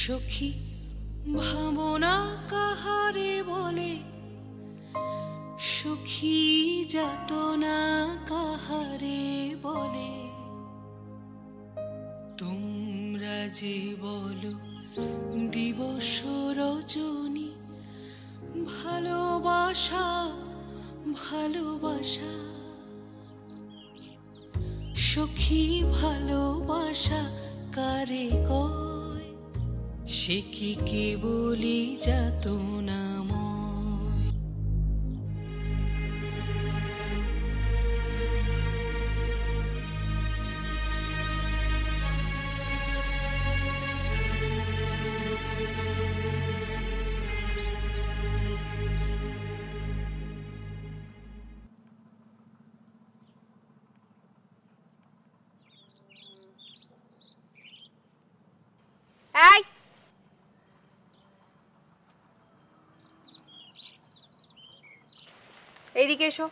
সখী ভাবনা কাহারে বলে, সুখী যাতনা কাহারে বলে। তোমরা যে বলো দিবস রজনী, ভালোবাসা ভালোবাসা। সখী ভালোবাসা কারে কয়, সে কি কেবলই যাতনাময়। এই এইদিকে এসো।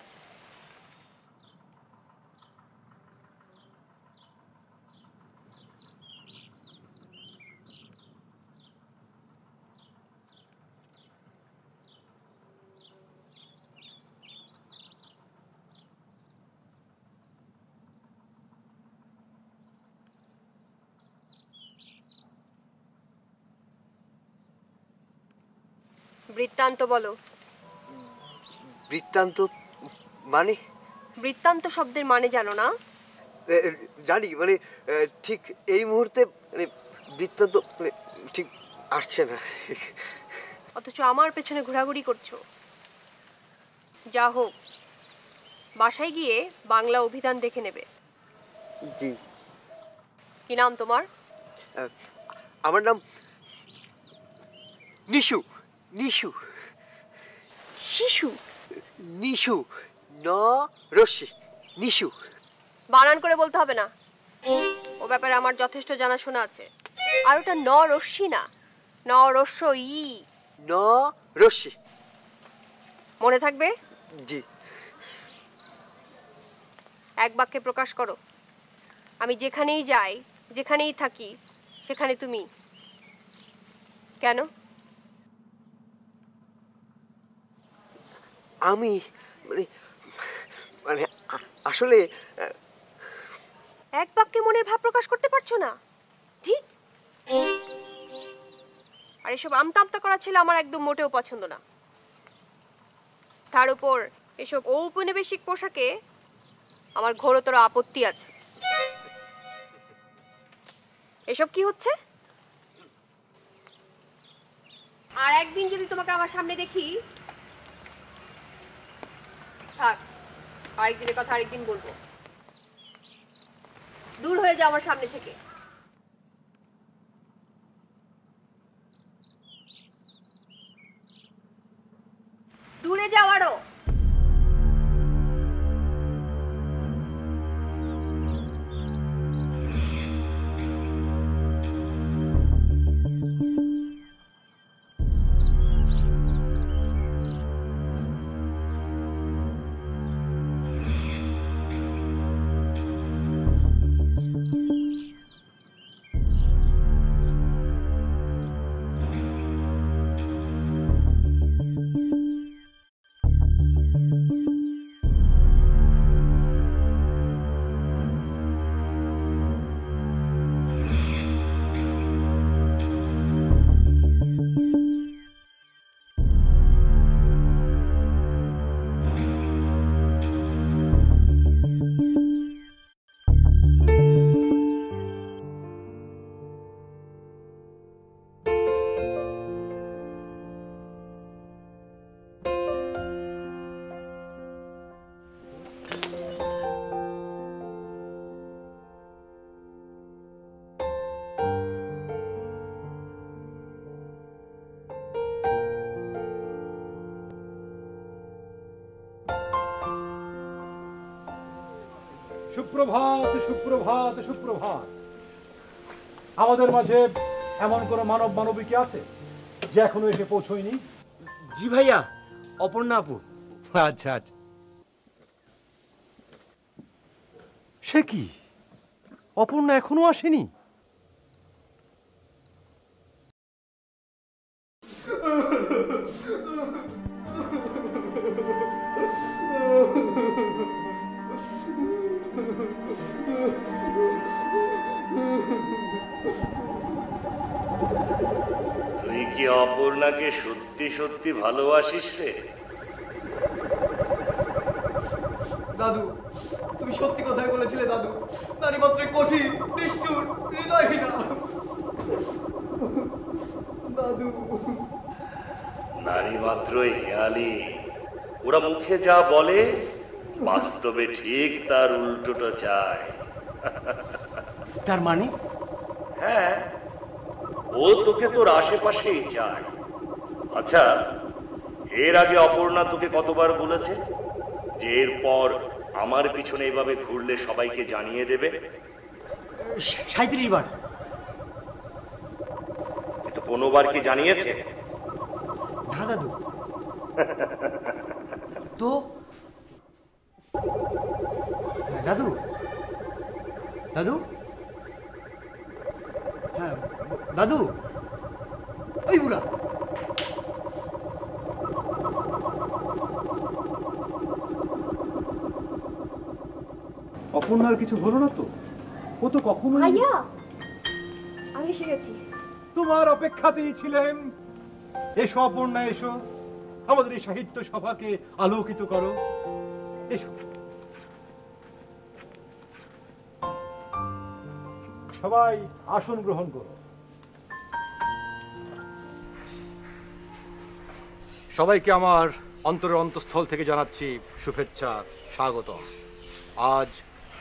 বৃত্তান্ত বলো। বৃত্তান্ত মানে? বৃত্তান্ত শব্দের মানে জানো না? জানি, মানে ঠিক এই মুহূর্তে মানে বৃত্তান্ত মানে ঠিক আসছে না। অথচ আমার পেছনে ঘোরাঘুরি করছো। যা হোক, বাসায় গিয়ে বাংলা অভিধান দেখে নেবে। জি। কি নাম তোমার? আমার নাম নিশু। নিশু। শিশু? নিশু, ন রশ্মি, নিশু। বানান করে বলতে হবে না, ও ব্যাপারে আমার যথেষ্ট জানাশোনা আছে। আর ওটা ন রশ্মি না, ন রস্য ই। ন রশ্মি। মনে থাকবে? জি। এক বাক্যে প্রকাশ করো। আমি যেখানেই যাই, যেখানেই থাকি, সেখানে তুমি। কেন? আমি মানে মানে আসলে এক বাক্যে মনের ভাব প্রকাশ করতে পারছো না? ঠিক। আর এসব আমতা আমতা করা ছিল আমার একদম মোটেও পছন্দ না। তার উপর এসব ঔপনিবেশিক পোশাকে আমার ঘোরতর আপত্তি আছে। এসব কি হচ্ছে? আর একদিন যদি তোমাকে আমার সামনে দেখি, থাক, আরেকদিনের কথা আরেকদিন বলবো। দূর হয়ে যাও আমার সামনে থেকে। দূরে যাও আরো। সুপ্রভাত, সুপ্রভাত, সুপ্রভাত। আমাদের মাঝে এমন কোন মানব মানবী কি আছে যে এখনো এসে পৌঁছয়নি? জি ভাইয়া, অপর্ণা আপু। আচ্ছা আচ্ছা। সে কি, অপর্ণা এখনো আসেনি? কি অপর্ণাকে সত্যি সত্যি ভালোবাসিস রে? দাদু, তুমি সত্যি কথাই বলেছিলে দাদু। নারী মাত্র কঠিন, নিষ্ঠুর, হৃদয়হীনা। দাদু, নারী মাত্রই হেয়ালি। ওরা মুখে যা বলে বাস্তবে ঠিক তার উল্টোটা চায়। তার মানে? হ্যাঁ, ও তোকে তোর আশেপাশেই চায়। আচ্ছা, এর আগে অপর্ণা তোকে কতবার বলেছে যে এরপর আমার পিছনে এভাবে ঘুরলে সবাইকে জানিয়ে দেবে? 37 বার। কিন্তু কোনোবার কি জানিয়েছে? না দাদু। তো দাদু, দাদু, হ্যাঁ দাদু, ওই বুড়া। অপর্ণার কিছু হলো না তো? ও তো কখনো ভাইয়া, আমি এসে গেছি। তোমার অপেক্ষাতেই ছিলেন। এসো অপর্ণা, এসো, আমাদের এই সাহিত্য সভাকে আলোকিত করো। এসো সবাই, আসন গ্রহণ করো। সবাইকে আমার অন্তরের অন্তঃস্থল থেকে জানাচ্ছি শুভেচ্ছা, স্বাগত। আজ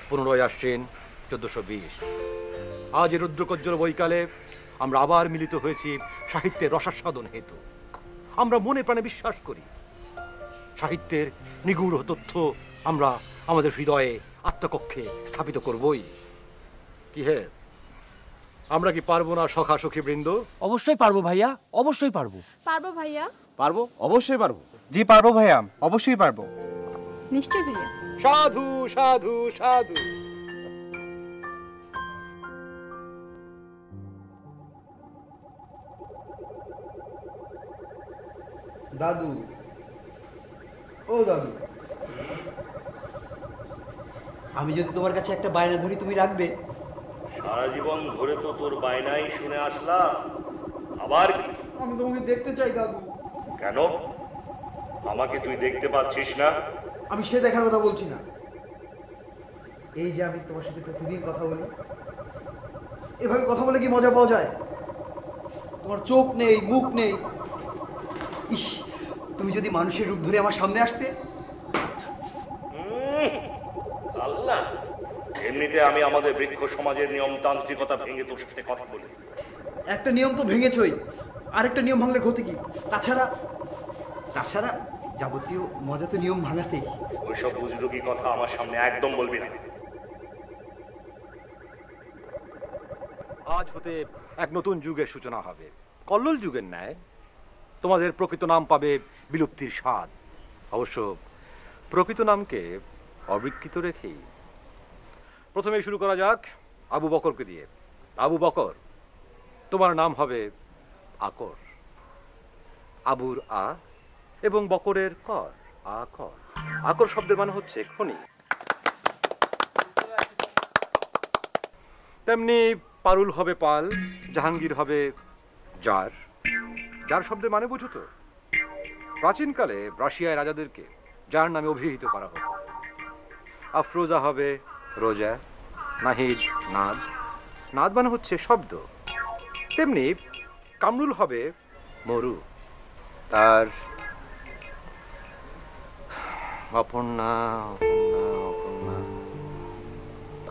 15ই আশ্বিন 1420। আজ এই রুদ্রকজ্জ্বল বৈকালে আমরা আবার মিলিত হয়েছি সাহিত্যের রসাস্বাদন হেতু। আমরা মনে প্রাণে বিশ্বাস করি সাহিত্যের নিগূঢ় তথ্য আমরা আমাদের হৃদয়ে, আত্মকক্ষে স্থাপিত করবই। কি হে, আমরা কি পারবো না সখা সখী বৃন্দ? অবশ্যই পারবো ভাইয়া, অবশ্যই পারবো। পারবো ভাইয়া। পারবো, অবশ্যই পারবো। জি পারবো ভাইয়া, অবশ্যই পারবো। নিশ্চয় ভাইয়া। সাধু সাধু সাধু। দাদু, ও দাদু, আমি যদি তোমার কাছে একটা বায়না ধরি, তুমি রাখবে? সারা জীবন ধরে তো তোর বায়নাই শুনে আসলাম, আবার কি? আমি তোমাকে দেখতে চাই দাদু। কেন? আমাকে তুই দেখতে পাচ্ছিস না? আমি সে দেখার কথা বলছি না। এই যে আমি তোমার সাথে প্রতিদিন কথা বলি, এভাবে কথা বলে কি মজা পাওয়া যায়? তোমার চোখ নেই, মুখ নেই। ইস, তুমি যদি মানুষের রূপ ধরে আমার সামনে আসতে। আল্লাহ, এমনিতে আমি আমাদের বৃক্ষ সমাজের নিয়মতান্ত্রিকতা ভেঙে তোর সাথে কথা বলি। একটা নিয়ম তো ভেঙেছই, আরেকটা নিয়ম ভাঙলে ক্ষতি কি? তাছাড়া তাছাড়া যাবতীয় মজা তো নিয়ম ভাঙাতেই। ওইসব বুজরুকি কথা আমার সামনে একদম বলবি না। আজ হতে এক নতুন যুগের সূচনা হবে, কল্লোল যুগের ন্যায়। তোমাদের প্রকৃত নাম পাবে বিলুপ্তির স্বাদ, অবশ্য প্রকৃত নামকে অবিকৃত রেখেই। প্রথমে শুরু করা যাক আবু বকরকে দিয়ে। আবু বকর, তোমার নাম হবে আকর। আবুর আ এবং বকরের কর, আকর। আকর শব্দের মানে হচ্ছে খনি। তেমনি পারুল হবে পাল, জাহাঙ্গীর হবে জার। জার শব্দের মানে বুঝো তো? প্রাচীনকালে রাশিয়ায় রাজাদেরকে যার নামে অভিহিত করা হতো। আফরোজা হবে রোজা, নাহিদ নাদ। নাদ মানে হচ্ছে শব্দ। তেমনি কামরুল হবে মরু। তার অপর্ণা, অপর্ণা, অপর্ণা,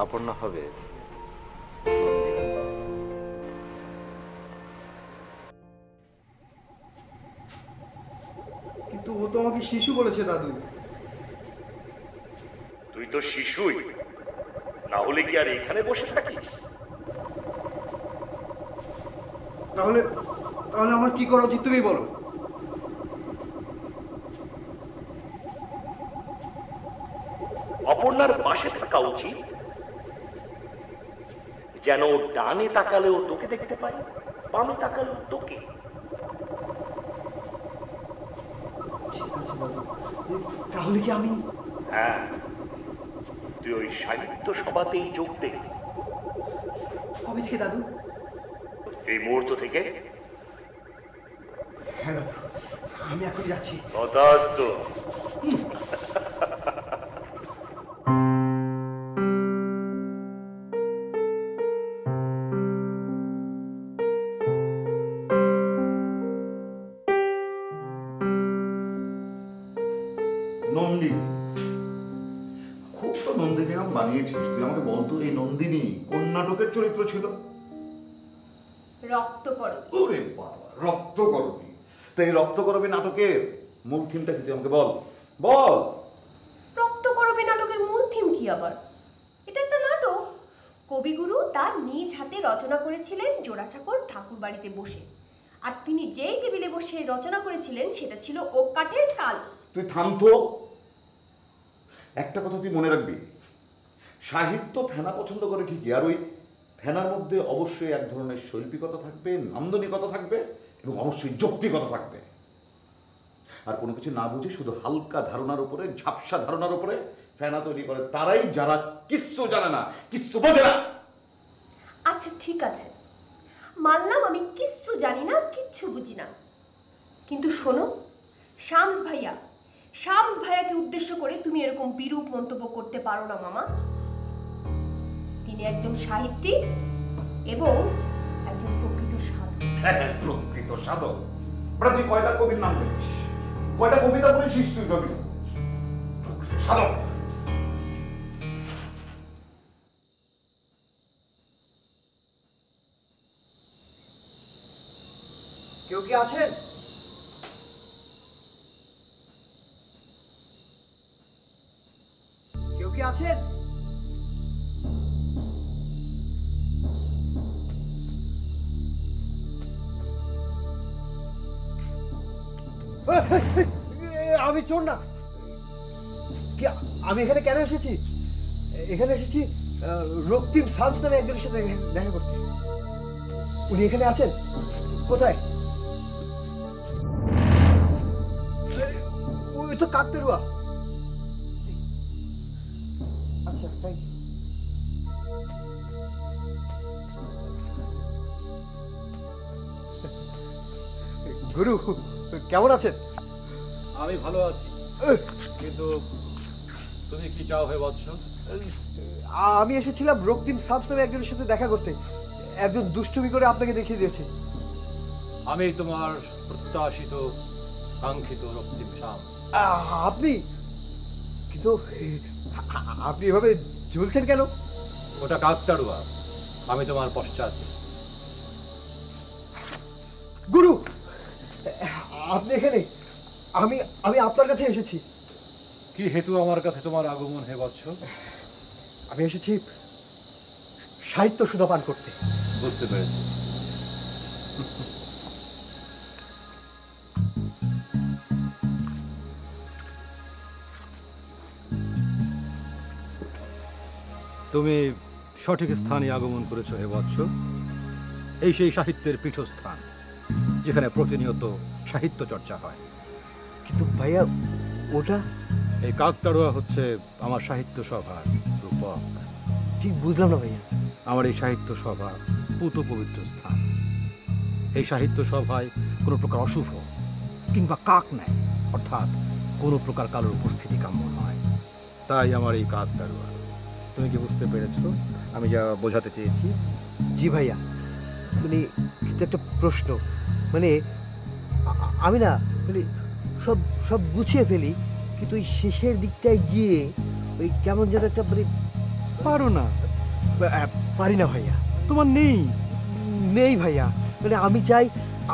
অপর্ণা হবে কিন্তু ও তো আমাকে শিশু বলেছে দাদু। তুই তো শিশুই, না হলে কি আর এখানে বসে থাকিস? তাহলে তাহলে আমার কি করা উচিত তুমি বলো। অপর্ণার পাশে থাকা উচিত, যেন ডানে তাকালেও তোকে দেখতে পাই, বামে তাকালেও তোকে। ঠিক আছে দাদু, তাহলে কি আমি? হ্যাঁ, তুই ওই সাহিত্য সভাতেই যোগ দে। কবে থেকে দাদু? এই মুহূর্ত থেকে। হ্যাঁ দাদু, আমি এখন যাচ্ছি। তথাস্তু। নন্দিনী, খুব তো নন্দিনী নাম বানিয়েছিস তুই। আমাকে বলতো এই নন্দিনী কোন নাটকের চরিত্র ছিল? রক্তকরবী। ওরে বাবা, রক্তকরবী। তো এই রক্তকরবী নাটকের মূল থিমটা কি তুই আমাকে বল বল। রক্তকরবী নাটকের মূল থিম কি আবার? এটা একটা নাটক। কবিগুরু তার নিজ হাতে রচনা করেছিলেন জোড়াসাঁকোর ঠাকুর বাড়িতে বসে, আর তিনি যেই টেবিলে বসে রচনা করেছিলেন সেটা ছিল ওক কাঠের কাল। তুই থামতো। একটা কথা তুই মনে রাখবি, সাহিত্য ফেনা পছন্দ করে ঠিকই, আর ওই ফেনার মধ্যে অবশ্যই এক ধরনের শৈল্পিকতা থাকবে, নান্দনিকতা থাকবে এবং অবশ্যই যৌক্তিকতা থাকবে। আর কোনো কিছু না বুঝে শুধু হালকা ধারণার উপরে, ঝাপসা ধারণার উপরে ফেনা তৈরি করে তারাই, যারা কিচ্ছু জানে না, কিচ্ছু বোঝে না। আচ্ছা ঠিক আছে, মানলাম আমি কিচ্ছু জানি না, কিচ্ছু বুঝি না, কিন্তু শোনো শামস ভাইয়াকে উদ্দেশ্য করে তুমি এরকম বিরূপ মন্তব্য করতে পারো না মামা। তিনি একজন সাহিত্যিক এবং একজন প্রকৃত সাধক। প্রকৃত সাধক? তুই কয়টা কবির নাম জানিস? কয়টা কবিতা পড়েছিস তুই? কবিতা প্রকৃত সাধক? কেউ কি আছেন? কেউ কি আছেন? আমি চোর না। কি আমি এখানে কেন এসেছি? এখানে এসেছি রক্তিম শামস নামে একজনের সাথে দেখা করতে। উনি এখানে আছেন? কোথায়? ওই তো কাকতেরুয়া। আচ্ছা, থ্যাংক ইউ। গুরু কেমন আছেন? আমি ভালো আছি, কিন্তু তুমি কি চাও হে বৎস? আমি এসেছিলাম রক্তিম শামস নামে একজনের সাথে দেখা করতে। একজন দুষ্টুমি করে আপনাকে দেখিয়ে দিয়েছে। আমি তোমার প্রত্যাশিত কাঙ্ক্ষিত রক্তিম শামস। আপনি? কিন্তু আপনি এভাবে ঝুলছেন কেন? ওটা কাকতাড়ুয়া, আমি তোমার পশ্চাতে। গুরু আপনি এখানে? আমি আপনার কাছে এসেছি। কি হেতু আমার কাছে তোমার আগমন হে বৎস? আমি এসেছি সাহিত্য সুধা পান করতে। বুঝতে পেরেছি। তুমি সঠিক স্থানে আগমন করেছো হে বৎস। এই সেই সাহিত্যের পীঠস্থান যেখানে প্রতিনিয়ত সাহিত্য চর্চা হয়। কিন্তু ভাইয়া ওটা? এই কাকতাড়ুয়া হচ্ছে আমার সাহিত্য সভার রূপক। ঠিক বুঝলাম না ভাইয়া। আমার এই সাহিত্য সভা পুত পবিত্র স্থান। এই সাহিত্য সভায় কোনো প্রকার অশুভ কিংবা কাক নাই, অর্থাৎ কোনো প্রকার কালোর উপস্থিতি কাম্য নয়। তাই আমার এই কাকতাড়ুয়া। তুমি কি বুঝতে পেরেছো আমি যা বোঝাতে চেয়েছি? জি ভাইয়া, মানে কিন্তু একটা প্রশ্ন, মানে আমি না মানে সব সব গুছিয়ে ফেলি, কিন্তু ওই শেষের দিকটায় গিয়ে ওই কেমন যেন একটা মানে পারো না। পারি না ভাইয়া। তোমার নেই? নেই ভাইয়া, মানে আমি চাই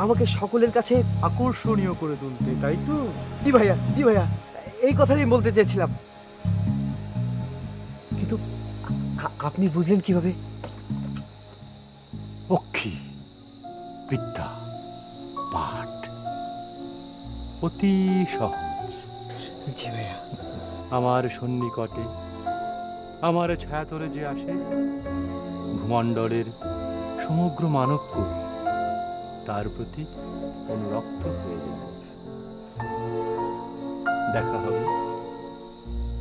আমাকে সকলের কাছে আকর্ষণীয় করে তুলতে, তাই তো? জি ভাইয়া, জি ভাইয়া, এই কথাটাই বলতে চেয়েছিলাম। কিন্তু আপনি বুঝলেন কিভাবে? পক্ষী বিদ্যা পাঠ অতি সহজ। জি ভাইয়া। আমার সন্নিকটে আমার ছায়াতলে যে আসে, ভূমণ্ডলের সমগ্র মানবকুল তার প্রতি অনুরক্ত হয়ে যায়। দেখা হবে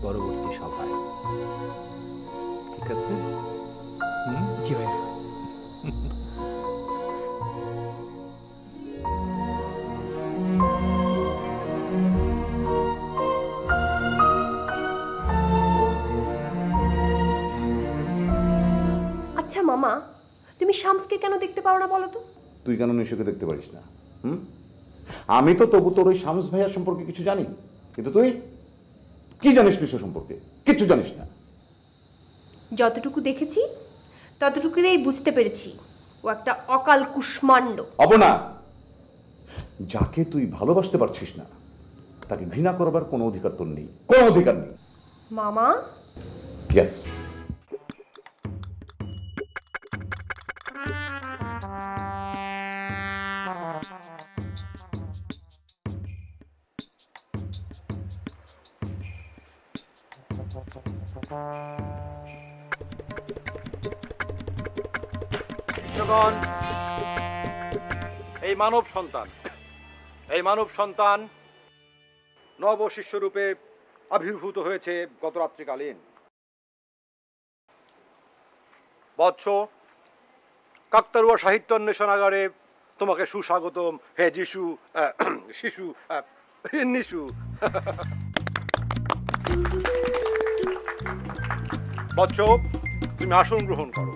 পরবর্তী সভায়, ঠিক আছে? জি ভাইয়া। আচ্ছা মামা, তুমি শামসকে কেন দেখতে পারো না বলো তো? তুই কেন নিশোকে দেখতে পারিস না? আমি তো তবু তোর ওই শামস ভাইয়ার সম্পর্কে কিছু জানি, কিন্তু তুই কি জানিস নিশো সম্পর্কে? কিচ্ছু জানিস না। যতটুকু দেখেছি ততটুকুই বুঝতে পেরেছি ও একটা অকাল কুষ্মাণ্ড। অবনা, যাকে তুই ভালোবাসতে পারছিস না তাকে ঘৃণা করবার কোনো অধিকার তোর নেই, কোনো অধিকার নেই। মামা, ইয়েস। এই মানব সন্তান নব শিষ্যরূপে আবির্ভূত হয়েছে গত রাত্রিকালীন। বৎস, কাকতারুয়া সাহিত্য অন্বেষণাগারে তোমাকে সুস্বাগতম। হে যিশু, শিশু, নিশু। বৎস, তুমি আসন গ্রহণ করো।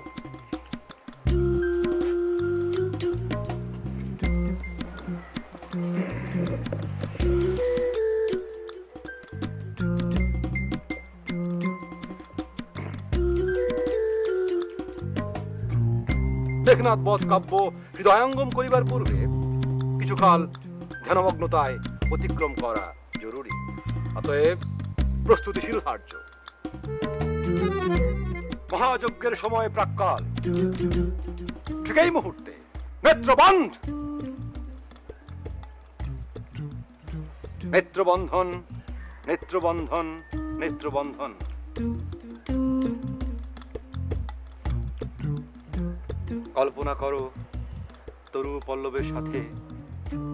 টেকনাথ বধ কাব্য হৃদয়ঙ্গম করিবার পূর্বে কিছুকাল ধ্যানমগ্নতায় অতিক্রম করা জরুরি। অতএব প্রস্তুতি শিরোধার্য। মহাযজ্ঞের সময় প্রাক্কাল ঠিক এই মুহূর্তে নেত্রবন্ধ, নেত্রবন্ধন, নেত্রবন্ধন, নেত্রবন্ধন। কল্পনা করো তরু পল্লবের সাথে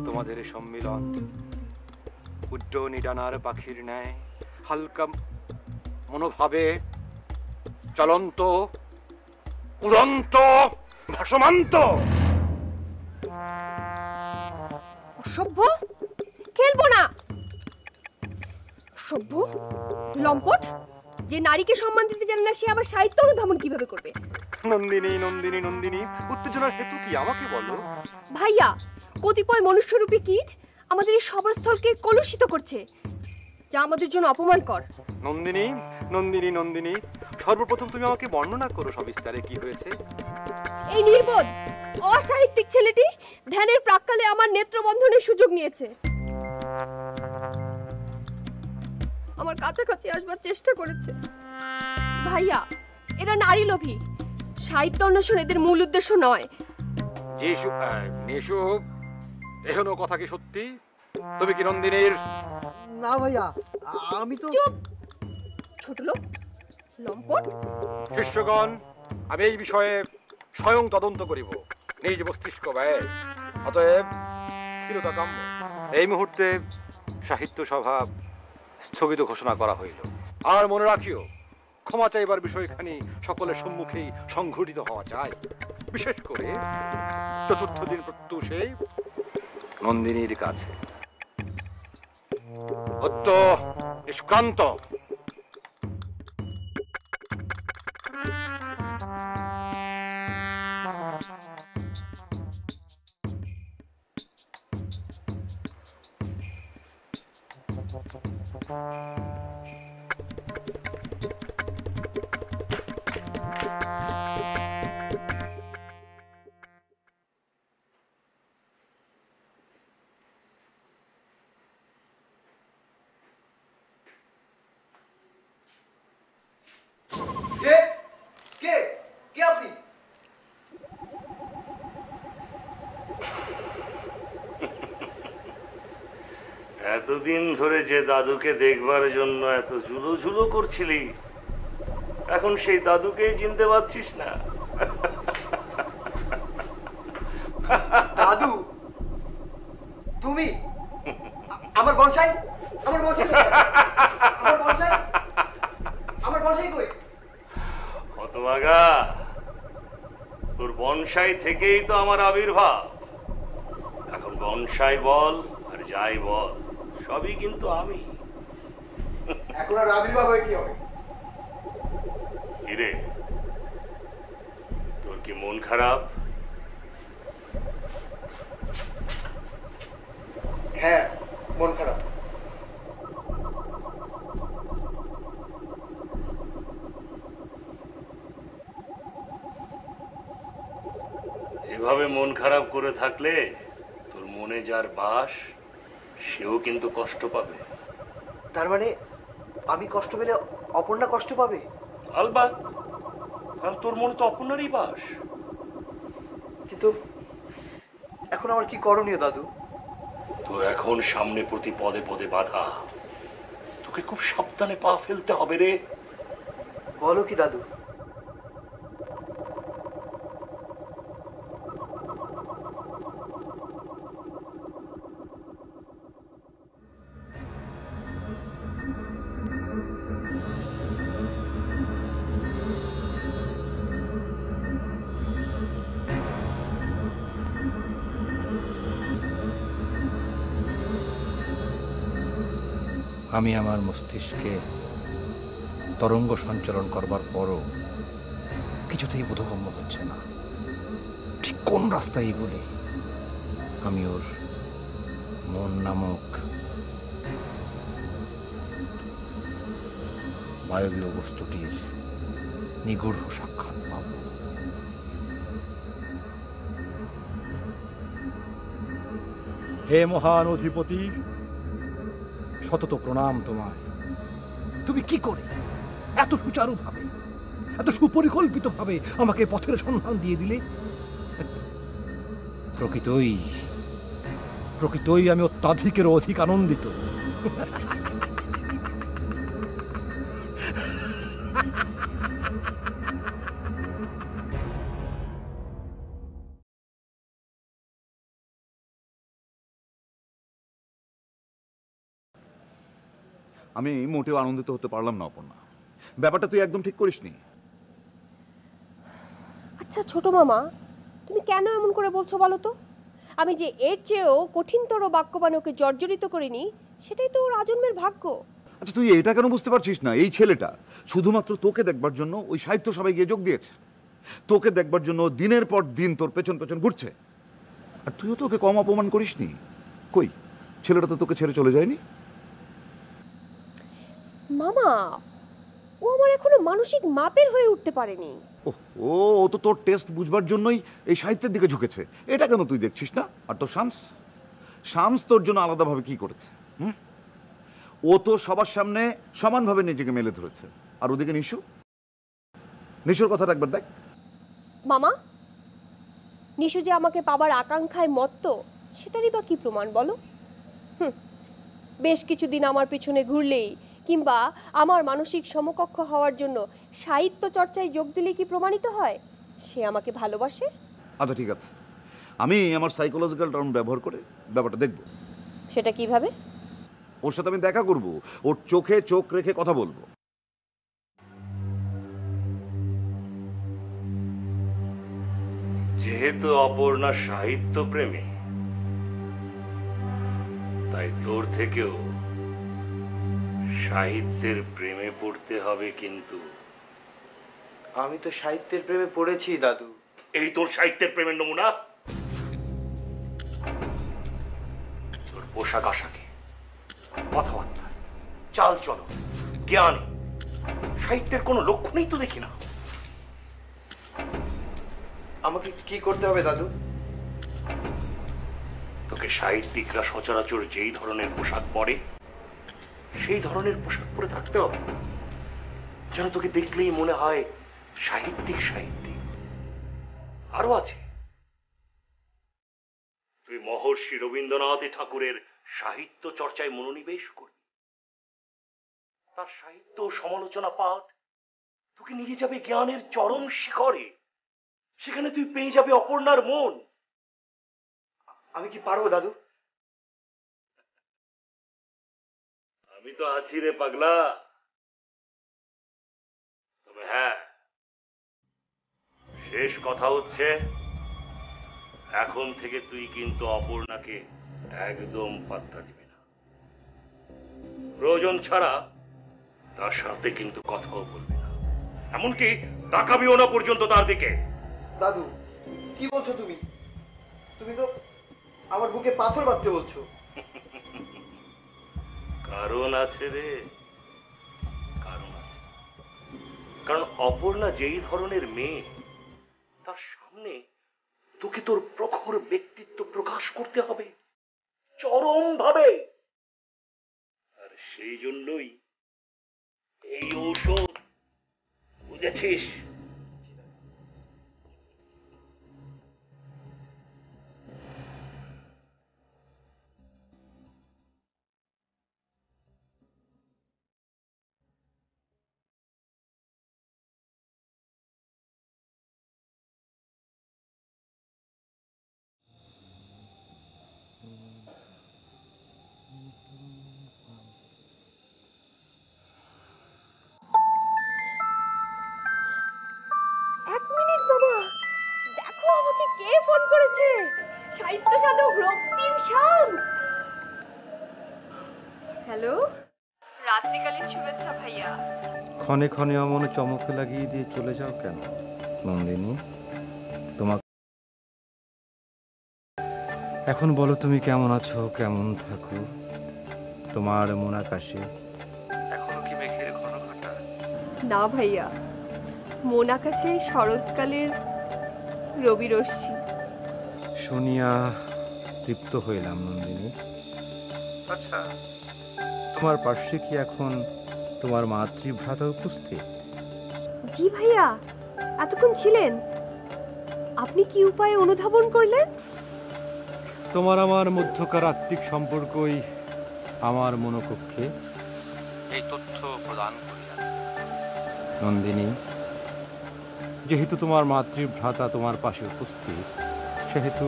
তোমাদের সম্মিলন। উড্ডয়নী ডানার পাখির ন্যায় হালকা মনোভাবে চলন্ত, উড়ন্ত, ভাসমান্ত। অসভ্য, খেলবো না। সভ্য লম্পট, যে নারীকে সম্মান দিতে জানে না সে আবার সাহিত্য অনুধাবন কিভাবে করবে? নন্দিনী, নন্দিনী, নন্দিনী, উত্তেজনার হেতু কি আমাকে বলো। ভাইয়া, কতিপয় মনুষ্যরূপী কীট আমাদের এই সভাস্থলকে কলুষিত করছে, যা আমাদের জন্য অপমানকর। নন্দিনী, নন্দিনী, নন্দিনী, সর্বপ্রথম তুমি আমাকে বর্ণনা করো সবিস্তারে কি হয়েছে। এই নির্বোধ অসাহিত্যিক ছেলেটি ধ্যানের প্রাক্কালে আমার নেত্রবন্ধনের সুযোগ নিয়েছে। আমার কাছাকাছি আসবার চেষ্টা করেছে। ভাইয়া, এরা নারী লোভী। সাহিত্য অন্বেষণ এদের মূল উদ্দেশ্য নয়। এখনো কথা কি সত্যি? তুমি কি নন্দিনীর? না ভাইয়া, আমি তো। চুপ, ছোট লোক, লম্পট। শিষ্যগণ, আমি এই বিষয়ে স্বয়ং তদন্ত করিব, নিজ মস্তিষ্ক ব্যয়। অতএব স্থিরতা কাম্য। এই মুহূর্তে সাহিত্য সভা স্থগিত ঘোষণা করা হইল। আর মনে রাখিও, ক্ষমা চাইবার বিষয়খানি সকলের সম্মুখেই সংঘটিত হওয়া চাই। বিশেষ করে চতুর্থ দিন প্রত্যুষে নন্দিনীর কাছে। অত্য নিষ্ক্রান্ত। এতদিন ধরে যে দাদুকে দেখবার জন্য এত ঝুলো ঝুলো করছিলি, এখন সেই দাদুকেই চিনতে পারছিস না? দাদু, তুমি? আমার বনসাই, আমার বনসাই, আমার বনসাই, আমার বনসাই কই? হতভাগা, তোর বনসাই থেকেই তো আমার আবির্ভাব। এখন বনসাই বল আর যাই বল, সবই কিন্তু আমি। এখন আর আবির্ভাব হয়ে কি হবে? কিরে, কি মন খারাপ? হ্যাঁ, মন খারাপ। এভাবে মন খারাপ করে থাকলে তোর মনে যার বাস সেও কিন্তু কষ্ট পাবে। তার মানে আমি কষ্ট পেলে অপর্ণা কষ্ট পাবে? আলবাত, কারণ তোর মনে তো অপর্ণারই বাস। কিন্তু এখন আমার কি করণীয় দাদু? তোর এখন সামনে প্রতি পদে পদে বাধা, তোকে খুব সাবধানে পা ফেলতে হবে রে। বলো কি দাদু? আমি আমার মস্তিষ্কে তরঙ্গ সঞ্চালন করবার পরও কিছুতেই বোধগম্য হচ্ছে না ঠিক কোন রাস্তায় এগুলি। আমি ওর মন নামক বায়বীয় বস্তুটির নিগূঢ় সাক্ষাৎ পাব। হে মহান অধিপতি, শতত প্রণাম তোমায়। তুমি কি করে এত সুচারুভাবে, এত সুপরিকল্পিতভাবে আমাকে পথের সন্ধান দিয়ে দিলে? প্রকৃতই আমি অত্যাধিকের অধিক আনন্দিত। আমি মোটেও আনন্দিত হতে পারলাম না অপর্ণা। ব্যাপারটা তুই একদম ঠিক করিসনি। আচ্ছা ছোট মামা, তুমি কেন এমন করে বলছো বলো তো? আমি যে এর চেয়েও কঠিনতর বাক্যবাণে ওকে জর্জরিত করিনি, সেটাই তো ওর আজন্মের ভাগ্য। আচ্ছা তুই এটা কেন বুঝতে পারছিস না? এই ছেলেটা শুধুমাত্র তোকে দেখবার জন্য ওই সাহিত্য সভায় গিয়ে যোগ দিয়েছে। তোকে দেখবার জন্য দিনের পর দিন তোর পেছন পেছন ঘুরছে, আর তুইও তো ওকে কম অপমান করিসনি। কই, ছেলেটা তো তোকে ছেড়ে চলে যায়নি। মামা, ও আমার এখনো মানসিক মাপের হয়ে উঠতে পারেনি। ও তো তোর টেস্ট বুঝবার জন্যই এই সাহিত্যের দিকে ঝুঁকেছে। এটা কেন তুই দেখছিস না? আর তোর শামস তোর জন্য আলাদাভাবে কি করেছে? ও তো সবার সামনে সমানভাবে নিজেকে মেলে ধরেছে। আর ওদিকে নিশুর কথাটা একবার দেখ। মামা, নিশু যে আমাকে পাবার আকাঙ্ক্ষায় মত্ত, সেটারই বা কি প্রমাণ বলো? বেশ কিছুদিন আমার পিছনে ঘুরলেই কিংবা আমার মানসিক সমকক্ষ হওয়ার জন্য সাহিত্য চর্চায় যোগ দিলে কি প্রমাণিত হয় সে আমাকে ভালোবাসে? আচ্ছা ঠিক আছে, আমি আমার সাইকোলজিক্যাল টার্ম ব্যবহার করে ব্যাপারটা দেখব। সেটা কিভাবে? ওর সাথে আমি দেখা করব, ওর চোখে চোখ রেখে কথা বলবো। যেহেতু অপর্ণা সাহিত্য প্রেমী, তাই তোর থেকেও সাহিত্যের প্রেমে পড়তে হবে। কিন্তু আমি তো সাহিত্যের প্রেমে পড়েছি দাদু। এই তোর সাহিত্যের প্রেমের নমুনা? তোর পোশাক আশাকে, কথাবার্তা, চাল চলো, জ্ঞানে সাহিত্যের কোনো লক্ষণই তো দেখি না। আমাকে কি করতে হবে দাদু? তোকে সাহিত্যিকরা সচরাচর যেই ধরনের পোশাক পরে সেই ধরনের পোশাক পরে থাকতে হবে, যেন তোকে দেখলেই মনে হয় সাহিত্যিক। আরো আছে, তুই মহর্ষি রবীন্দ্রনাথ ঠাকুরের সাহিত্য চর্চায় মনোনিবেশ করবি। তার সাহিত্য সমালোচনা পাঠ তোকে নিয়ে যাবে জ্ঞানের চরম শিখরে। সেখানে তুই পেয়ে যাবে অপর্ণার মন। আমি কি পারবো দাদু? আমি তো আছি রে পাগলা। তবে হ্যাঁ, শেষ কথা হচ্ছে, এখন থেকে তুই কিন্তু অপর্ণাকে একদম পাত্তা দিবি না। প্রয়োজন ছাড়া তার সাথে কিন্তু কথাও বলবি না, এমনকি তাকাবিও না পর্যন্ত তার দিকে। দাদু, কি বলছো তুমি? তুমি তো আমার বুকে পাথর বাঁধতে বলছো। কারণ আছে রে, কারণ আছে। কারণ অপর্ণা যেই ধরনের মেয়ে, তার সামনে তোকে তোর প্রখর ব্যক্তিত্ব প্রকাশ করতে হবে চরম ভাবে। আর সেই জন্যই এই ঔষধ, বুঝেছিস? এক মিনিট বাবা, দেখো আমাকে কে ফোন করেছে। সাহিত্য সাধক রক্তিম শাম। হ্যালো, রাত্রিকালীন শুভেচ্ছা ভাইয়া। ক্ষণে ক্ষণে অমনে চমকে লাগিয়ে দিয়ে চলে যাও কেন নন্দিনী? তোমাকে এখন বলো তুমি কেমন আছো, কেমন থাকো? তোমার মন আকাশে এখনো কি মেঘের ঘন ঘটা? না ভাইয়া, মন আকাশে শরৎকালের রবি রশ্মি। শুনিয়া তৃপ্ত হইলাম নন্দিনী। আচ্ছা, তোমার পার্শ্বে কি এখন তোমার মাতৃভ্রাতা উপস্থিত? জি ভাইয়া, এতক্ষণ ছিলেন। আপনি কি উপায়ে অনুধাবন করলেন? তোমার আমার মধ্যকার আত্মিক সম্পর্কই আমার মনোকক্ষে এই তথ্য প্রদান করিয়াছে। নন্দিনী, যেহেতু তোমার মাতৃভ্রাতা তোমার পাশে উপস্থিত, সেহেতু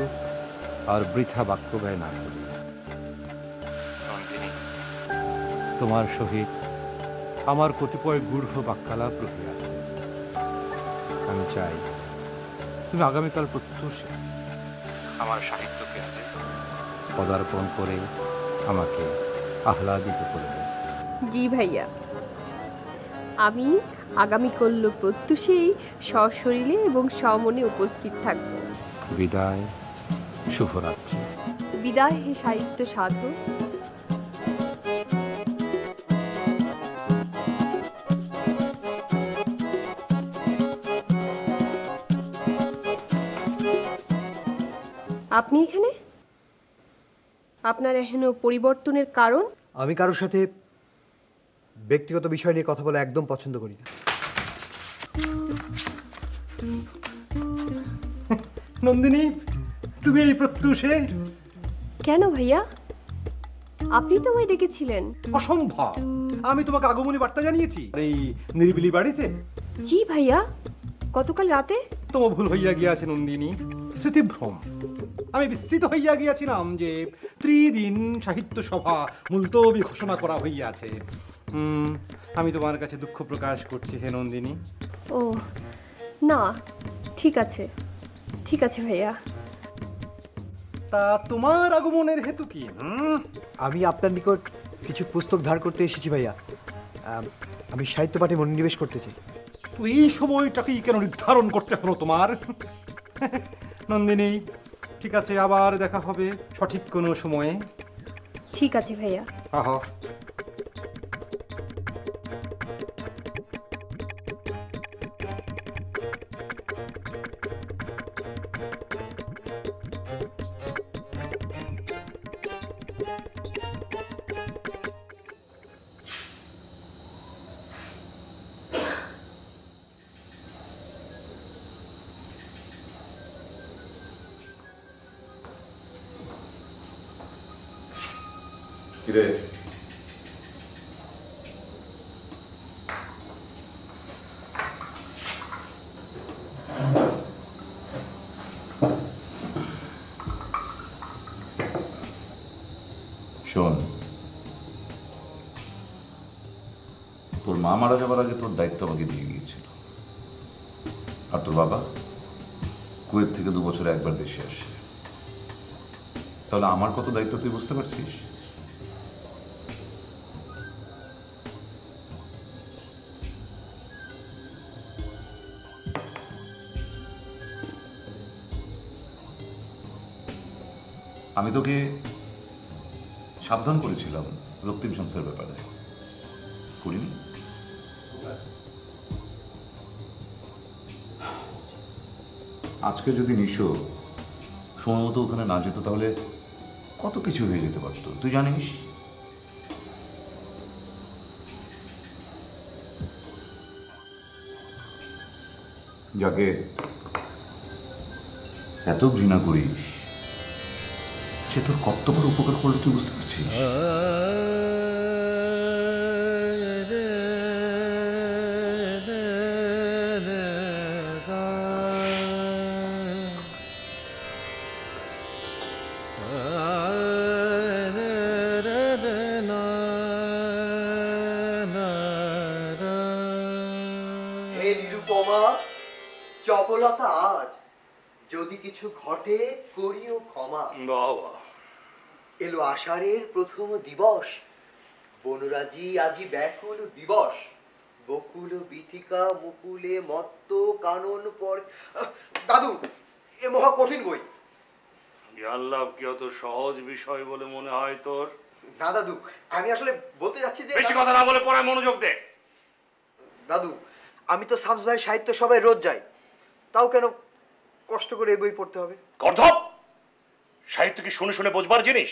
আর বৃথা বাক্য ব্যয় না করি। নন্দিনী, তোমার সহিত আমার কতিপয় গূঢ় বাক্যালাপ রহিয়াছে। আমি চাই তুমি আগামীকাল প্রত্যুষে আমার সাহিত্য কেন্দ্রে পদার্পণ করে আমাকে আহ্লাদিত করবে। জি ভাইয়া, আমি আগামীকাল প্রত্যুষেই সশরীরে এবং সমনে উপস্থিত থাকব। বিদায়, শুভরাত্রি। বিদায় হে সাহিত্য সাধক। আপনি এখানে? আপনার এখনো পরিবর্তনের কারণ? আমি কারোর সাথে ব্যক্তিগত বিষয় নিয়ে কথা বলা একদম পছন্দ করি না। নন্দিনী, তুমি এই প্রত্যুষে? কেন ভাইয়া, আপনি তো আমায় ডেকেছিলেন। অসম্ভব! আমি তোমাকে আগমনী বার্তা জানিয়েছি এই নিরিবিলি বাড়িতে। জি ভাইয়া, গতকাল রাতে। তোমার ভুল হইয়া গিয়াছে নন্দিনী, স্মৃতিভ্রম। আমি বিস্তৃত হইয়া গিয়াছিলাম যে ত্রিদিন সাহিত্য সভা মুলতবি ঘোষণা করা হইয়াছে। আমি তোমার কাছে দুঃখ প্রকাশ করছি হে নন্দিনী। ও না, ঠিক আছে, ঠিক আছে ভাইয়া। তা তোমার আগমনের হেতু কি? আমি আপনার নিকট কিছু পুস্তক ধার করতে এসেছি ভাইয়া। আমি সাহিত্য পাঠে মনোনিবেশ করতে চাই। তো এই সময়টাকেই কেন নির্ধারণ করতে হলো তোমার? নন্দিনী, ঠিক আছে, আবার দেখা হবে সঠিক কোনো সময়ে। ঠিক আছে ভাইয়া। আহা, কিরে, শোন, তোর মা মারা যাবার আগে তোর দায়িত্ব আমাকে দিয়ে গিয়েছিল। আর তোর বাবা কুয়েত থেকে 2 বছরে একবার দেশে আসে। তাহলে আমার কত দায়িত্ব তুই বুঝতে পারছিস? আমি তোকে সাবধান করেছিলাম রক্তিম শামসের ব্যাপারে, করিনি? আজকে যদি নিশো সময় মতো ওখানে না যেত তাহলে কত কিছু হয়ে যেতে পারতো, তুই জানিস। যাকে এত ঘৃণা করিস সে তোর কত বড় উপকার করলে তুই বুঝতে পারছিস? হে নিরুপমা, চপলতা আজ, যদি কিছু ঘটে করিও ক্ষমা। বাবা, এলো আষাঢ়ের প্রথম দিবস, বনরাজি আজি ব্যাকুল দিবস, বকুল বীথিকা মুকুলে মত্ত কানন পর। দাদু, এ মহা কঠিন বই। জ্ঞান লাভ কি অত সহজ বিষয় বলে মনে হয় তোর? না দাদু, আমি আসলে বলতে যাচ্ছি যে বেশি কথা না বলে পড়ায় মনোযোগ দে। দাদু, আমি তো শামস ভাইয়ের সাহিত্য সভায় রোজ যাই, তাও কেন কষ্ট করে এই বই পড়তে হবে? গর্ধব, সাহিত্য কি শুনে শুনে বোঝবার জিনিস?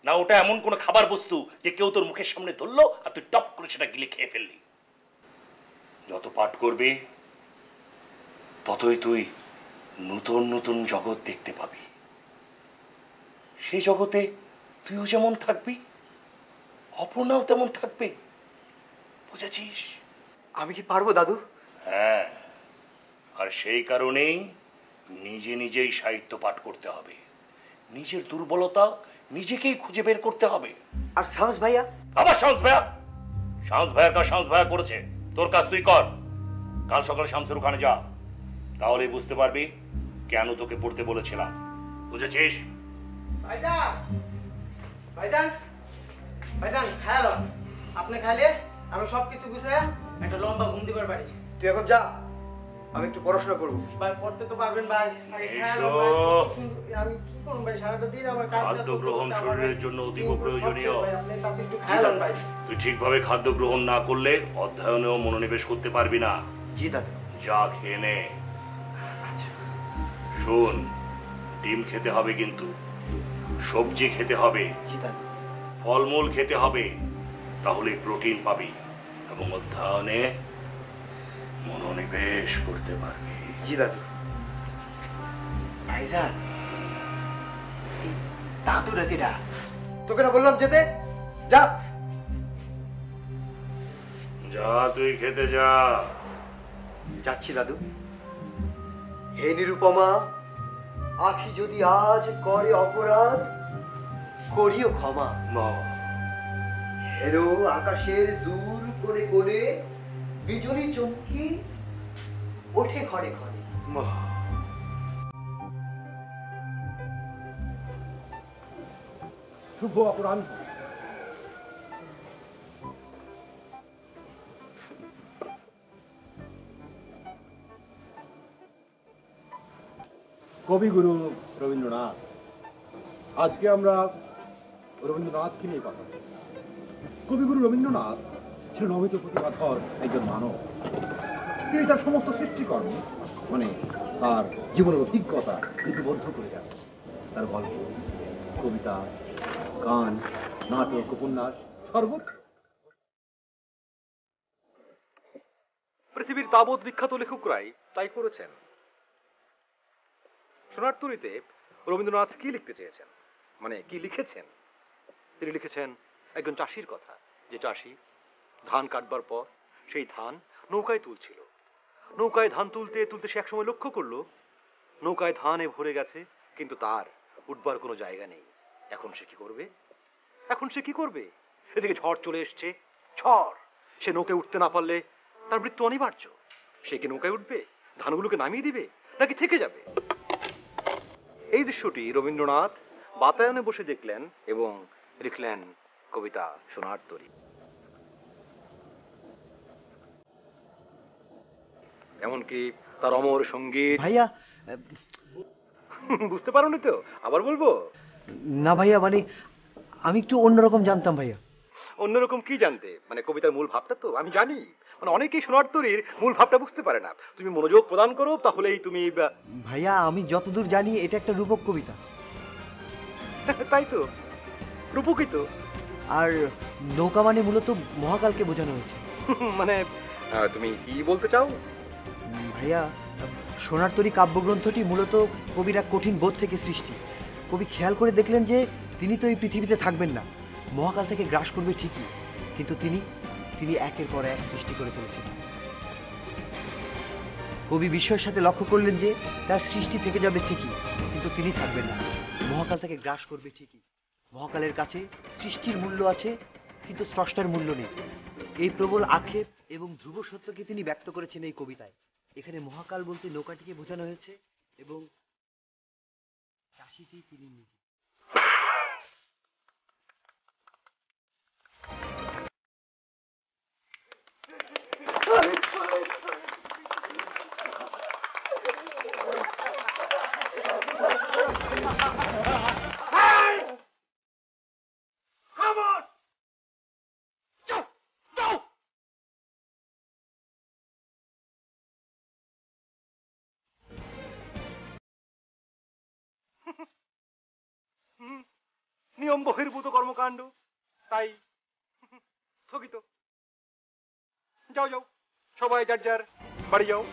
না ওটা এমন কোন খাবার বস্তু যে কেউ তোর মুখের সামনে ধরলো আর তুই টপ করে সেটা গিলে খেয়ে ফেললি? যত পাঠ করবি ততই তুই নতুন নতুন জগৎ দেখতে পাবি। সেই জগতে তুইও যেমন থাকবি, অপর্ণাও তেমন থাকবে, বুঝেছিস? আমি কি পারবো দাদু? হ্যাঁ, আর সেই কারণেই নিজে নিজেই সাহিত্য পাঠ করতে হবে। নিজের দুর্বলতা নিজেকেই খুঁজে বের করতে হবে। আর শামস ভাইয়া? আবার শামস ভাইয়া? শামস ভাইয়ার কাজ শামস ভাইয়া করেছে, তোর কাজ তুই কর। কাল সকালে শামসের ওখানে যা, তাহলেই বুঝতে পারবি কেন তোকে পড়তে বলেছিলাম, বুঝেছিস? ভাইজান, ভাইজান, ভাইজান খায়ালো, আপনি খাইলে আমি সব কিছু গুছাইয়া একটা লম্বা ঘুম দিবার বাড়ি। তুই এখন যা, আমি একটু পড়াশোনা করবো। ভাই পড়তে তো পারবেন ভাই। আগে খায়ালো এসো। ভাই, কত সুন্দর। আমি কি করব ভাই, সারাটা দিন আমার কাজ। খাদ্য গ্রহণ শরীরের জন্য অতীব প্রয়োজনীয়। আপনি তাতে একটু খায়ালেন ভাই। তুই ঠিকভাবে খাদ্য গ্রহণ না করলে অধ্যয়নেও মনোনিবেশ করতে পারবি না। জি দাদু। যা খেয়ে নে। শোন, ডিম খেতে হবে, কিন্তু সবজি খেতে হবে, জি দাদু। ফলমূল খেতে হবে, তাহলে প্রোটিন পাবি এবং অধ্যয়নে মনোনিবেশ করতে পারবি। জি দাদু। ভাইজান, এই দাদুরা কেডা? তোকে না বললাম যেতে, যা। যা, তুই খেতে যা। যাচ্ছি দাদু। হে নিরুপমা, আখি যদি আজ করে অপরাধ, করিও ক্ষমা। হেরো আকাশের দূর কোণে কোণে, বিজলি চমকি ওঠে ঘরে ঘরে। শুভ অপরাহ্ন। কবিগুরু রবীন্দ্রনাথ। আজকে আমরা রবীন্দ্রনাথকে নিয়ে কথা বলব। কবিগুরু রবীন্দ্রনাথ ছিলেন অমিত প্রতিভাধর একজন মানব। তিনি তার সমস্ত সৃষ্টিকর্ম, মানে তার জীবনের অভিজ্ঞতা লিপিবদ্ধ করে গেছেন। তার গল্প, কবিতা, গান, নাটক, উপন্যাস সর্বত্র। পৃথিবীর তাবৎ বিখ্যাত লেখকরাই তাই করেছেন। সোনার তরীতে রবীন্দ্রনাথ কি লিখতে চেয়েছেন, মানে কি লিখেছেন? তিনি লিখেছেন একজন চাষির কথা, যে চাষি ধান কাটবার পর সেই ধান নৌকায় তুলছিল। নৌকায় ধান তুলতে তুলতে সে একসময় লক্ষ্য করলো নৌকায় ধানে ভরে গেছে, কিন্তু তার উঠবার কোনো জায়গা নেই। এখন সে কি করবে? এদিকে ঝড় চলে এসছে, ঝড়। সে নৌকায় উঠতে না পারলে তার মৃত্যু অনিবার্য। সে কি নৌকায় উঠবে, ধানগুলোকে নামিয়ে দিবে, নাকি থেকে যাবে? এই দৃশ্যটি রবীন্দ্রনাথ বাতায়নে বসে দেখলেন এবং লিখলেন কবিতা সোনার তরী। এমনকি তার অমর সঙ্গীত। ভাইয়া, বুঝতে পারোনি তো? আবার বলবো, না ভাইয়া, মানে আমি একটু অন্যরকম জানতাম ভাইয়া। অন্যরকম কি জানতে? মানে কবিতার মূল ভাবটা তো আমি জানি, মানে অনেকেই সোনারতরীর মূল ভাবটা বুঝতে পারে না। তুমি মনোযোগ প্রদান করো, তাহলেই তুমি ভাইয়া আমি যতদূর জানি এটা একটা রূপক কবিতা। তাই তো, রূপকই তো। আর নৌকা মানে মূলত মহাকালকে বোঝানো হয়েছে। মানে তুমি কি বলতে চাও? ভাইয়া, সোনারতরী কাব্যগ্রন্থটি মূলত কবির এক কঠিন বোধ থেকে সৃষ্টি। কবি খেয়াল করে দেখলেন যে তিনি তো এই পৃথিবীতে থাকবেন না, মহাকাল থেকে গ্রাস করবে ঠিকই, কিন্তু তিনি একের পর এক সৃষ্টি করে চলেছেন। কবি বিস্ময়ের সাথে লক্ষ্য করলেন যে তার সৃষ্টি থেকে যাবে ঠিকই, কিন্তু তিনি থাকবেন না, মহাকাল থেকে গ্রাস করবে ঠিকই। মহাকালের কাছে সৃষ্টির মূল্য আছে, কিন্তু স্রষ্টার মূল্য নেই। এই প্রবল আক্ষেপ এবং ধ্রুব সত্যকে তিনি ব্যক্ত করেছেন এই কবিতায়। এখানে মহাকাল বলতে নৌকাটিকে বোঝানো হয়েছে এবং চাষিটি তিনি নিজে। নিয়ম বহির্ভূত কর্মকাণ্ড, তাই স্থগিত। যাও যাও, সবাই যার যার বাড়ি যাও।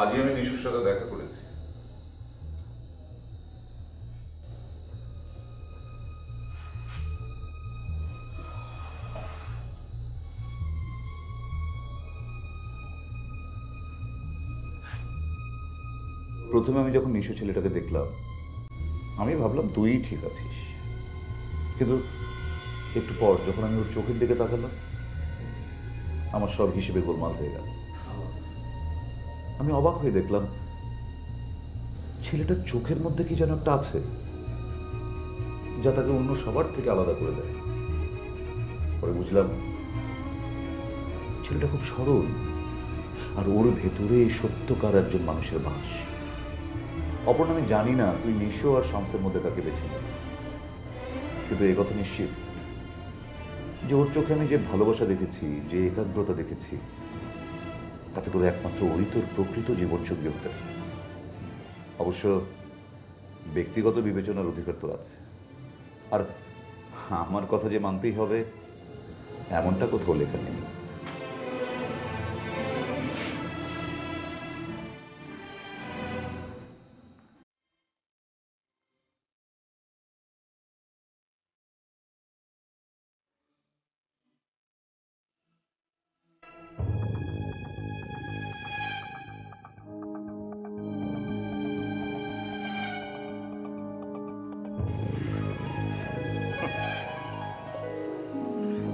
আজই আমি নিশুর সাথে দেখা করেছি। প্রথমে আমি যখন নিশু ছেলেটাকে দেখলাম আমি ভাবলাম তুই ঠিক আছিস, কিন্তু একটু পর যখন আমি ওর চোখের দিকে তাকালাম আমার সব হিসেবে গোলমাল হয়ে গেল। আমি অবাক হয়ে দেখলাম ছেলেটার চোখের মধ্যে কি যেন একটা আছে যা তাকে অন্য সবার থেকে আলাদা করে দেয়। পরে বুঝলাম ছেলেটা খুব সরল, আর ওর ভেতরে সত্যকার একজন মানুষের বাস। অপর্ণা, আমি জানি না তুই নিশো আর শামসের মধ্যে কাকে বেছে নিবি, কিন্তু এ কথা নিশ্চিত যে ওর চোখে আমি যে ভালোবাসা দেখেছি, যে একাগ্রতা দেখেছি, তাতে তোর একমাত্র ওই তোর প্রকৃত জীবনসঙ্গী হতে পারে। অবশ্য ব্যক্তিগত বিবেচনার অধিকার তোর আছে, আর আমার কথা যে মানতেই হবে এমনটা কোথাও লেখা নেই।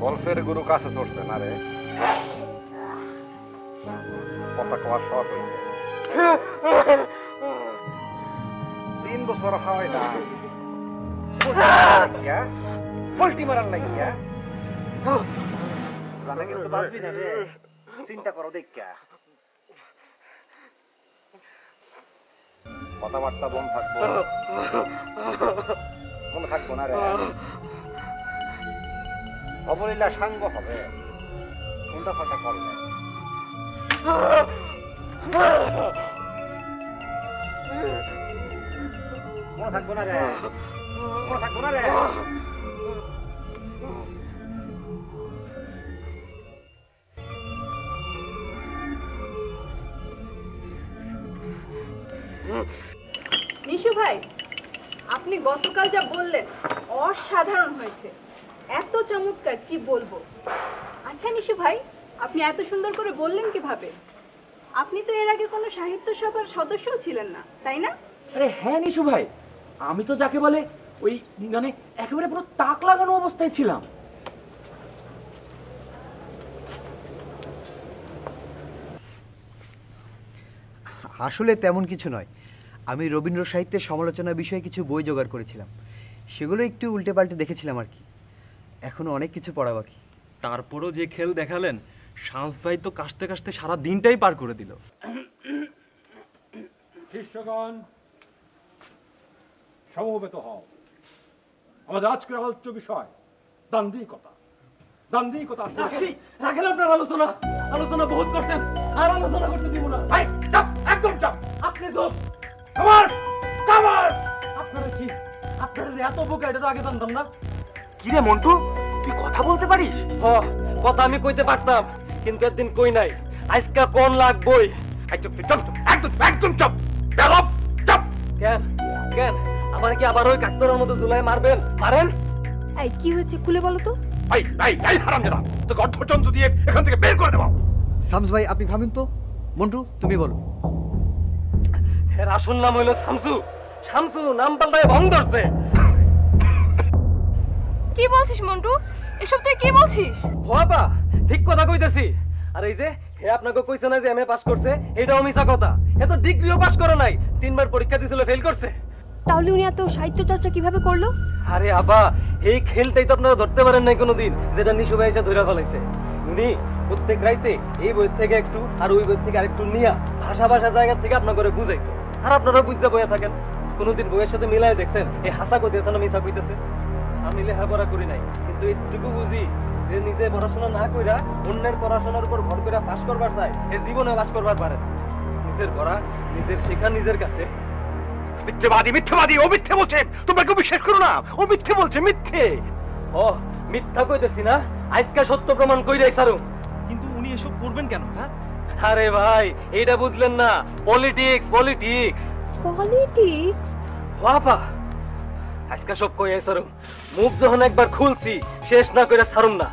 গল্পের গুরু কাছে চড়ছে না রে, কথা কওয়ার শখ হয়েছে। 3 বছর হয় না পোল্টি মারার লাগিয়া জানা কিন্তু বাঁচবি না রে, চিন্তা করো দেখা। কথাবার্তা বন্ধ থাকবো, মনে থাকবো না রে। অবলীলা সাঙ্গ হবে, উল্টা পাল্টা করবে। মনে থাকবো না রে, মনে থাকবো না রে। নিশু ভাই, আপনি গতকাল যা বললেন অসাধারণ হয়েছে, এত চমৎকার কি বলবো। আচ্ছা নিশু ভাই, আপনি এত সুন্দর করে বললেন কিভাবে? আপনি তো এর আগে কোনো সাহিত্য সভার সদস্যও ছিলেন না, তাই না? আরে হ্যাঁ নিশু ভাই, আমি তো যাকে বলে ওই মানে একেবারে পুরো তাক লাগানো অবস্থায় ছিলাম। আসলে তেমন কিছু নয়, আমি রবীন্দ্র সাহিত্যের সমালোচনা বিষয়ে কিছু বই জোগাড় করেছিলাম, সেগুলো একটু উল্টে পাল্টে দেখেছিলাম আর কি। এখনো অনেক কিছু পড়া বাকি। তারপরও যে খেল দেখালেন, শামস ভাই তো কাশতে কাশতে সারা দিনটাই পার করে দিল। শিষ্যগণ সমবেত হও। আমাদের আজকের আলোচ্য বিষয় দান্দিকতা। দান্দিকতা রাখেন আপনার আলোচনা, আলোচনা বহুত করতেন, আর আলোচনা করতে দিব না। ভাই চাপ, একদম চাপ। আপনি তো আমার আমার আপনারা কি, আপনারা যে এত বোকা এটা তো আগে জানতাম না। কি রে মন্টু, তুই কথা বলতে পারিস? কথা আমি কইতে পারতাম, কিন্তু একদিন কই নাই। আজকা কোন লাগবই। একদম চুপ, একদম একদম চুপ। বেলপ চুপ। কেন কেন আমার কি আবার ওই কাকতরার মতো জুলাই মারবেন? মারেন। এই কি হয়েছে খুলে বলো তো। এই এই এই হারামজাদা, তোকে অর্ধচন্দ্র দিয়ে এখান থেকে বের করে দেব। শামস ভাই আপনি থামেন তো। মন্টু তুমি বলো। এর আসল নাম হইল শামসু। শামসু নাম পাল্টায় ভং ধরছে। কি বলছিস মন্টু, এসব তুই কি বলছিস? বাবা ঠিক কথা কইতেছি। আর এই যে হে আপনাকে কইছে না যে এমএ পাস করছে, এটাও মিছা কথা। এ তো ডিগ্রিও পাস করে নাই, 3 বার পরীক্ষা দিছিল, ফেল করছে। তাহলে উনি এত সাহিত্য চর্চা কিভাবে করলো? আরে আবা, এই খেলটাই তো আপনারা ধরতে পারেন নাই কোনোদিন, যেটা নিশু ভাই এসে ধরে ফেলাইছে। উনি প্রত্যেক রাইতে এই বই থেকে একটু আর ওই বই থেকে আরেকটু নিয়া ভাষা ভাষা জায়গা থেকে আপনার করে বুঝাইতো, আর আপনারা বুঝতে বইয়া থাকেন। কোনোদিন বইয়ের সাথে মিলাই দেখছেন এই হাসা কইতেছে না মিছা কইতেছে? আমি লেখাপড়া করি নাই, কিন্তু এইটুকু বুঝি যে নিজে পড়াশোনা না কইরা অন্যের পড়াশোনার উপর ভর করে পাস করবার চায়, এ জীবনে পাস করবার পারে। নিজের পড়া নিজের শেখা নিজের কাছে। মিথ্যেবাদী, মিথ্যেবাদী, ও মিথ্যে বলছে। তোমরা কেউ বিশ্বাস করো না, ও মিথ্যে বলছে, মিথ্যে। ও মিথ্যা কইতেছি না, আজকে সত্য প্রমাণ কইরাই ছাড়ুম। কিন্তু উনি এসব করবেন কেন? হ্যাঁ আরে ভাই এটা বুঝলেন না, পলিটিক্স পলিটিক্স পলিটিক্স। বাবা আজকে সব কইরাই ছাড়ুম। মুখ যখন একবার খুলছি শেষ না কইরা ছাড়ুম না।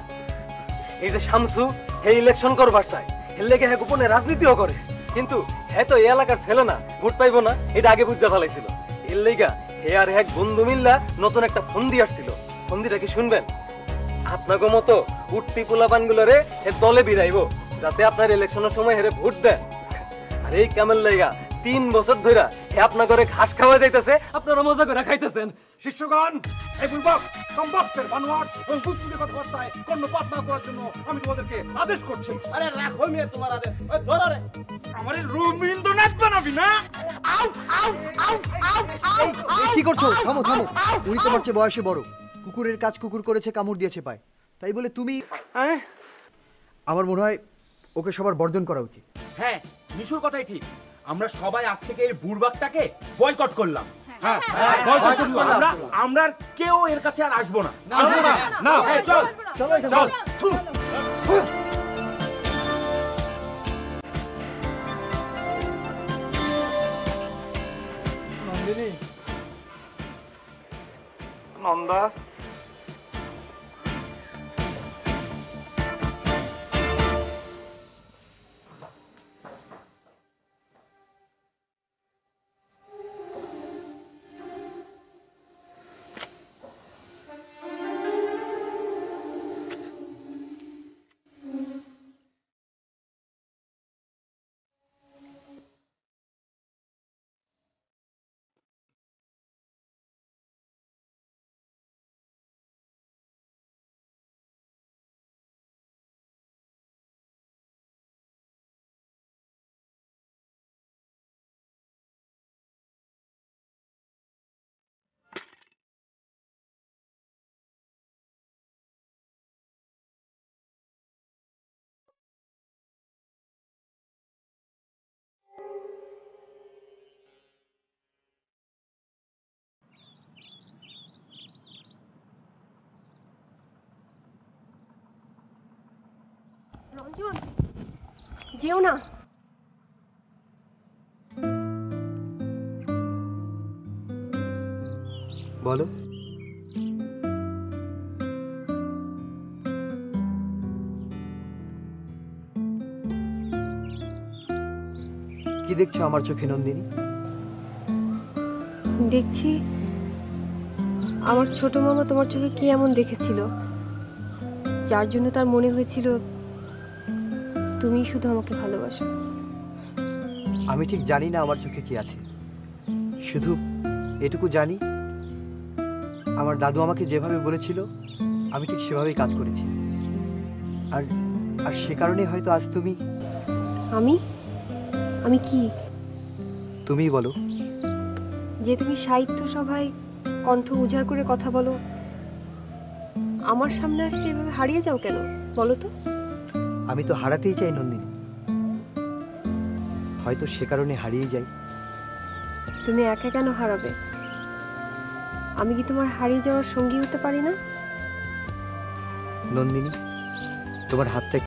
এই যে শামসু হে ইলেকশন করবার চায়, এর লেগে হ্যাঁ গোপনে রাজনীতিও করে, কিন্তু হ্যাঁ তো এই এলাকার ছেলে না, ভোট পাইবো না, এটা আগে বুঝতে ফেলাইছিল। এর লেগা হে আর এক বন্ধু মিল্লা নতুন একটা ফন্দি আসছিল। ফন্দিটা কি শুনবেন? আপনাকে মতো উঠতি পোলাপান গুলোরে হে দলে বিরাইবো, যাতে আপনার ইলেকশনের সময় হেরে ভোট দেন। আর এই কামের লেগা 3 বছর ধরে হে আপনার ঘরে ঘাস খাওয়া যাইতেছে, আপনারা মজা করে খাইতেছেন। শিষ্যগণ, এই বুলবাক সম্ভবের বানোয়াট ও বুঝবুঝে কথাবার্তায় কর্ণপাত না করার জন্য আমি তোমাদেরকে আদেশ করছি। আরে রাখো মিয়া তোমার আদেশ। ওই ধরো রে। আমার রবীন্দ্রনাথ বানাবি না? আউ আউ আউ আউ আউ। কি করছো? থামো থামো। উনি তোমার চেয়ে বয়সে বড়, কুকুরের কাজ কুকুর করেছে, কামড় দিয়েছে পায়, তাই বলে তুমি। আমার মনে হয় ওকে সবার বর্জন করা উচিত। হ্যাঁ নিশুর কথাই ঠিক। আমরা সবাই আজ থেকে এই বুড়বাকটাকে বয়কট করলাম। হ্যাঁ বয়কট করলাম আমরা। আমরা আর কেউ এর কাছে আর আসবো না। আসবো না। না চল চল চল। নন্দিনী, নন্দা, রঞ্জন যেও না। বলো। কি দেখছো আমার চোখে নন্দিনী? দেখছি আমার ছোট মামা তোমার চোখে কি এমন দেখেছিল যার জন্য তার মনে হয়েছিল তুমিই শুধু আমাকে ভালোবাসো। আমি ঠিক জানি না আমার চোখে কি আছে, শুধু এটুকু জানি আমার দাদু আমাকে যেভাবে বলেছিল আমি ঠিক সেভাবেই কাজ করেছি। আর আর সে কারণে হয়তো আজ তুমি। আমি আমি কি? তুমিই বলো। যে তুমি সাহিত্য সভায় কণ্ঠ উজাড় করে কথা বলো, আমার সামনে আসলে এভাবে হারিয়ে যাও কেন বলো তো? আমি তো হারাতেই চাই নন্দিনী, হয়তো সে কারণে হারিয়ে যাই। তুমি একা কেন হারাবে? আমি কি তোমার হারিয়ে যাওয়ার সঙ্গী হতে পারি না? নন্দিনী, তোমার হাতটা